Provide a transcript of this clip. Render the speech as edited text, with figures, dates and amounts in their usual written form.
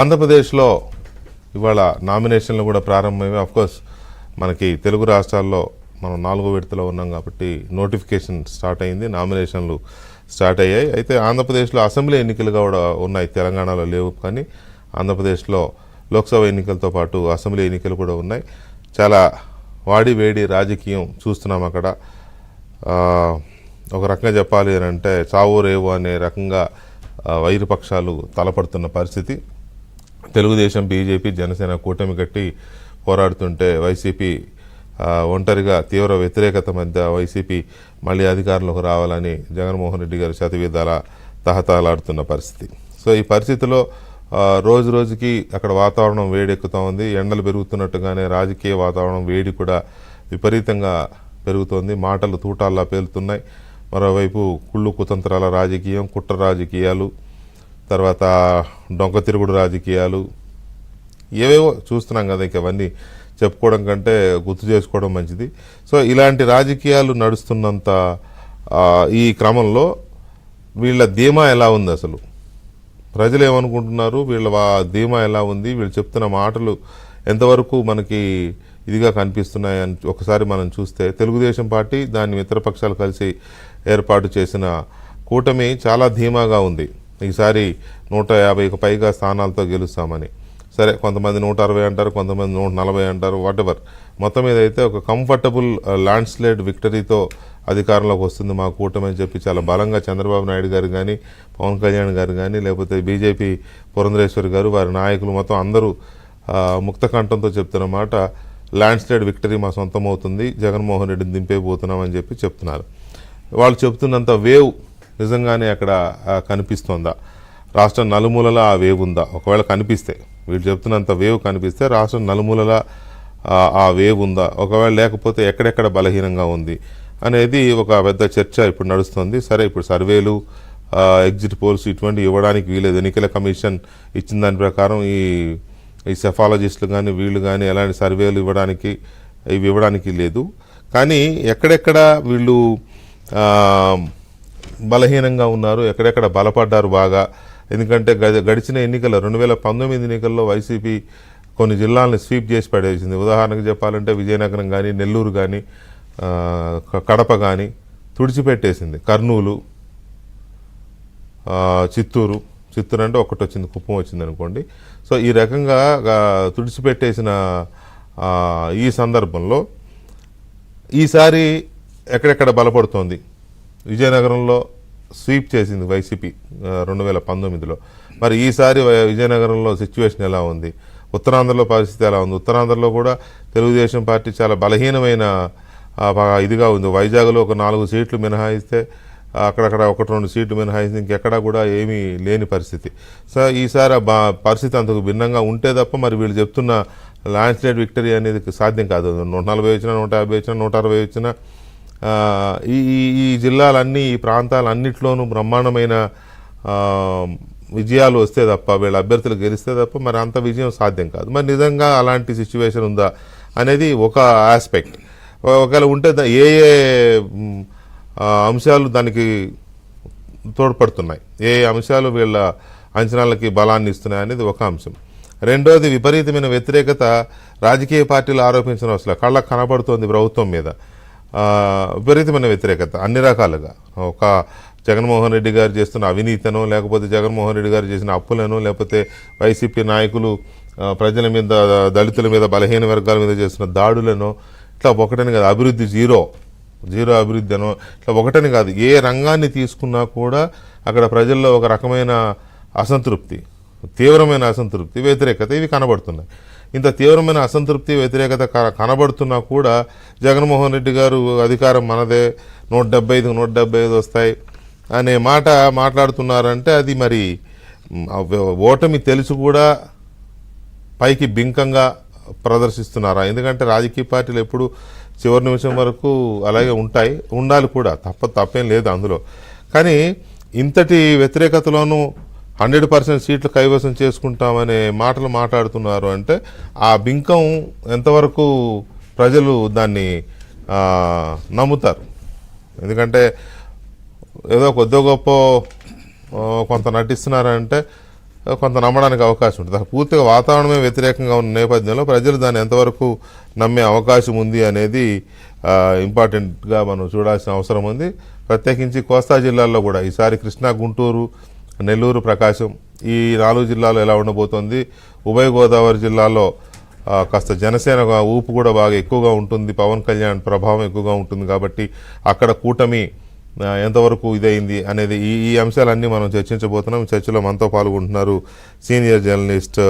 ఆంధ్రప్రదేశ్లో ఇవాళ నామినేషన్లు కూడా ప్రారంభమయ్యాయి. అఫ్కోర్స్ మనకి తెలుగు రాష్ట్రాల్లో మనం 4వ విడతలో ఉన్నాం కాబట్టి నోటిఫికేషన్ స్టార్ట్ అయింది, నామినేషన్లు స్టార్ట్ అయ్యాయి. అయితే ఆంధ్రప్రదేశ్లో అసెంబ్లీ ఎన్నికలు కూడా ఉన్నాయి, తెలంగాణలో లేవు. కానీ ఆంధ్రప్రదేశ్లో లోక్సభ ఎన్నికలతో పాటు అసెంబ్లీ ఎన్నికలు కూడా ఉన్నాయి. చాలా వాడి వేడి రాజకీయం చూస్తున్నాం అక్కడ. ఒక రకంగా చెప్పాలి అని అంటే చావో రేవో అనే రకంగా వైరుపక్షాలు తలపడుతున్న పరిస్థితి. తెలుగుదేశం, బీజేపీ, జనసేన కూటమి కట్టి పోరాడుతుంటే వైసీపీ ఒంటరిగా తీవ్ర వ్యతిరేకత మధ్య వైసీపీ మళ్ళీ అధికారంలోకి రావాలని జగన్మోహన్ రెడ్డి గారు శతవిధాల తహతహలాడుతున్న పరిస్థితి. సో ఈ పరిస్థితిలో రోజు రోజుకి అక్కడ వాతావరణం వేడెక్కుతూ ఉంది. ఎండలు పెరుగుతున్నట్టుగానే రాజకీయ వాతావరణం వేడి కూడా విపరీతంగా పెరుగుతోంది. మాటలు తూటాల్లా పేలుతున్నాయి. మరోవైపు కుళ్ళు కుతంత్రాల రాజకీయం, కుట్ర రాజకీయాలు, తర్వాత డొంక తిరుగుడు రాజకీయాలు, ఏవేవో చూస్తున్నాం కదా. ఇక అవన్నీ చెప్పుకోవడం కంటే గుర్తు చేసుకోవడం మంచిది. సో ఇలాంటి రాజకీయాలు నడుస్తున్నంత ఈ క్రమంలో వీళ్ళ ధీమా ఎలా ఉంది, అసలు ప్రజలు ఏమనుకుంటున్నారు, వీళ్ళ ధీమా ఎలా ఉంది, వీళ్ళు చెప్తున్న మాటలు ఎంతవరకు మనకి ఇదిగా కనిపిస్తున్నాయని ఒకసారి మనం చూస్తే, తెలుగుదేశం పార్టీ దాని మిత్రపక్షాలు కలిసి ఏర్పాటు చేసిన కూటమి చాలా ధీమాగా ఉంది. ఈసారి 150కు పైగా స్థానాలతో గెలుస్తామని. సరే, కొంతమంది 160 అంటారు, కొంతమంది 140 అంటారు, వాటెవర్. మొత్తం మీద అయితే ఒక కంఫర్టబుల్ ల్యాండ్ స్లైడ్ విక్టరీతో అధికారంలోకి వస్తుంది మా కూటమి అని చెప్పి చాలా బలంగా చంద్రబాబు నాయుడు గారు కానీ, పవన్ కళ్యాణ్ గారు కానీ, లేకపోతే బీజేపీ పురంధరేశ్వరి గారు, వారి నాయకులు మొత్తం అందరూ ముక్త కంఠంతో చెప్తున్న మాట, ల్యాండ్ స్లైడ్ విక్టరీ మా సొంతం అవుతుంది, జగన్మోహన్ రెడ్డిని దింపేపోతున్నామని చెప్పి చెప్తున్నారు. వాళ్ళు చెప్తున్నంత వేవ్ నిజంగానే అక్కడ కనిపిస్తోందా? రాష్ట్రం నలుమూలలా ఆ వేవ్ ఉందా? ఒకవేళ కనిపిస్తే, వీళ్ళు చెప్తున్నంత వేవ్ కనిపిస్తే రాష్ట్రం నలుమూలలా ఆ వేవ్ ఉందా? ఒకవేళ లేకపోతే ఎక్కడెక్కడ బలహీనంగా ఉంది అనేది ఒక పెద్ద చర్చ ఇప్పుడు నడుస్తుంది. సరే, ఇప్పుడు సర్వేలు, ఎగ్జిట్ పోల్స్ ఇటువంటి ఇవ్వడానికి వీలేదు. ఎన్నికల కమిషన్ ఇచ్చిన దాని ప్రకారం ఈ సెఫాలజిస్టులు కానీ వీళ్ళు కానీ ఎలాంటి సర్వేలు ఇవ్వడానికి లేదు. కానీ ఎక్కడెక్కడ వీళ్ళు బలహీనంగా ఉన్నారు, ఎక్కడెక్కడ బలపడ్డారు బాగా. ఎందుకంటే గడిచిన ఎన్నికల్లో 2019 ఎన్నికల్లో వైసీపీ కొన్ని జిల్లాలను స్వీప్ చేసి పడేసింది. ఉదాహరణకు చెప్పాలంటే విజయనగరం కానీ, నెల్లూరు కానీ, కడప కానీ తుడిచిపెట్టేసింది. కర్నూలు, చిత్తూరు అంటే ఒకటి వచ్చింది, కుప్పం వచ్చింది అనుకోండి. సో ఈ రకంగా తుడిచిపెట్టేసిన ఈ సందర్భంలో ఈసారి ఎక్కడెక్కడ బలపడుతోంది? విజయనగరంలో స్వీప్ చేసింది వైసీపీ 2019లో. మరి ఈసారి విజయనగరంలో సిచ్యువేషన్ ఎలా ఉంది? ఉత్తరాంధ్రలో పరిస్థితి ఎలా ఉంది? ఉత్తరాంధ్రలో కూడా తెలుగుదేశం పార్టీ చాలా బలహీనమైన ఇదిగా ఉంది. వైజాగ్లో ఒక 4 సీట్లు మినహాయిస్తే, అక్కడక్కడ 1-2 సీట్లు మినహాయిస్తే ఇంకెక్కడా కూడా ఏమీ లేని పరిస్థితి. సో ఈసారి పరిస్థితి అంతకు భిన్నంగా ఉంటే తప్ప మరి వీళ్ళు చెప్తున్న ల్యాండ్ స్లైడ్ విక్టరీ అనేది సాధ్యం కాదు. 140 వచ్చినా, 150 వచ్చినా, 160 వచ్చినా ఈ జిల్లాలన్నీ, ఈ ప్రాంతాలన్నింటిలోనూ బ్రహ్మాండమైన విజయాలు వస్తే తప్ప, వీళ్ళ అభ్యర్థులు గెలిస్తే తప్ప మరి అంత విజయం సాధ్యం కాదు. మరి నిజంగా అలాంటి సిచ్యువేషన్ ఉందా అనేది ఒక ఆస్పెక్ట్. ఒకవేళ ఉంటే ఏ అంశాలు దానికి తోడ్పడుతున్నాయి, ఏ అంశాలు వీళ్ళ అంచనాలకి బలాన్ని ఇస్తున్నాయి అనేది ఒక అంశం. రెండోది, విపరీతమైన వ్యతిరేకత రాజకీయ పార్టీలు ఆరోపించిన అసలు కళ్ళకు కనబడుతోంది ప్రభుత్వం మీద. విపరీతమైన వ్యతిరేకత అన్ని రకాలుగా. ఒక జగన్మోహన్ రెడ్డి గారు చేస్తున్న అవినీతనో, లేకపోతే జగన్మోహన్ రెడ్డి గారు చేసిన అప్పులను, లేకపోతే వైసీపీ నాయకులు ప్రజల మీద, దళితుల మీద, బలహీన వర్గాల మీద చేస్తున్న దాడులను, ఇట్లా ఒకటని కాదు, అభివృద్ధి జీరో అభివృద్ధి అనో, ఇట్లా ఒకటని కాదు, ఏ రంగాన్ని తీసుకున్నా కూడా అక్కడ ప్రజల్లో ఒక రకమైన అసంతృప్తి, తీవ్రమైన అసంతృప్తి, వ్యతిరేకత ఇవి కనబడుతున్నాయి. ఇంత తీవ్రమైన అసంతృప్తి, వ్యతిరేకత కనబడుతున్నా కూడా జగన్మోహన్ రెడ్డి గారు అధికారం మనదే, 175 వస్తాయి అనే మాట మాట్లాడుతున్నారంటే అది మరి ఓటమి తెలుసు కూడా పైకి బింకంగా ప్రదర్శిస్తున్నారా? ఎందుకంటే రాజకీయ పార్టీలు ఎప్పుడు చివరి నిమిషం వరకు అలాగే ఉండాలి కూడా, తప్పేం లేదు అందులో. కానీ ఇంతటి వ్యతిరేకతలోనూ 100% సీట్లు కైవసం చేసుకుంటామనే మాటలు మాట్లాడుతున్నారు అంటే ఆ బింకం ఎంతవరకు ప్రజలు దాన్ని నమ్ముతారు? ఎందుకంటే ఏదో కొద్ది గొప్ప కొంత నటిస్తున్నారంటే కొంత నమ్మడానికి అవకాశం ఉంటుంది. అసలు పూర్తిగా వాతావరణమే వ్యతిరేకంగా ఉన్న నేపథ్యంలో ప్రజలు దాన్ని ఎంతవరకు నమ్మే అవకాశం ఉంది అనేది ఇంపార్టెంట్గా మనం చూడాల్సిన అవసరం ఉంది. ప్రత్యేకించి కోస్తా జిల్లాల్లో కూడా ఈసారి కృష్ణా, గుంటూరు, నెల్లూరు, ప్రకాశం ఈ 4 జిల్లాలో ఎలా ఉండబోతోంది. ఉభయ గోదావరి జిల్లాలో కాస్త జనసేన ఊపు కూడా బాగా ఎక్కువగా ఉంటుంది, పవన్ కళ్యాణ్ ప్రభావం ఎక్కువగా ఉంటుంది కాబట్టి అక్కడ కూటమి ఎంతవరకు ఇదైంది అనేది ఈ అంశాలన్నీ మనం చర్చించబోతున్నాం. చర్చలో మనతో పాల్గొంటున్నారు సీనియర్ జర్నలిస్ట్